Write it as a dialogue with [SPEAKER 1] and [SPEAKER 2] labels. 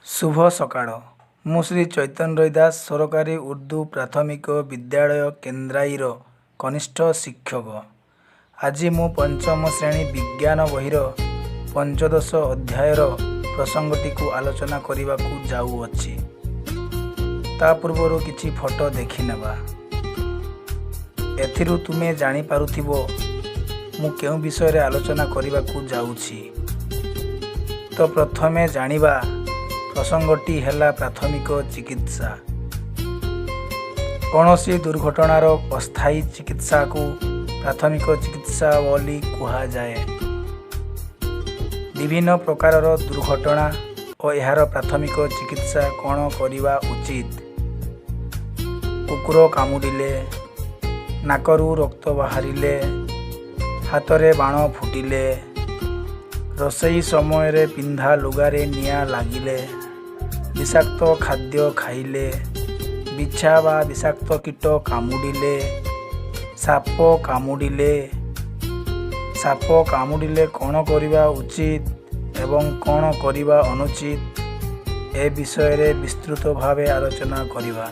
[SPEAKER 1] शुभ सकाळ। मु श्री चैतन्य रईदास सरकारी उर्दू प्राथमिक विद्यालय केन्द्राईर कनिष्ठ शिक्षक। आज मु पंचम श्रेणी विज्ञान बहिर पंचदश अध्यायर प्रसंगटी को आलोचना करने को जाऊँगी। ता पूर्व किछि फोटो देखि नेबा। एथिरु तुमे जानि पारुथिबो मु केउ विषय रे आलोचना करने को जाऊँगी। तो प्रथमे जानिबा प्रसंगटी हेला प्राथमिक चिकित्सा। कौनसी दुर्घटनार अस्थायी चिकित्सा को प्राथमिक चिकित्सा बोली कहा जाए। विभिन्न प्रकार दुर्घटना और यार प्राथमिक चिकित्सा कौन करवा उचित। कुकुर कामुड़िले, नाकरू रक्त बाहरिले, हाथरे बाण फुटिले, रोषेई समय रे पिंधा लुगारे निया लागिले, विषाक्त खाद्य खाइले, बिछा बा विषाक्त कीट कामुड़िले, साप कामुड़िले कौन करवा उचित एवं कौन करवा अनुचित ए विषय रे विस्तृत भावे आलोचना करिबा।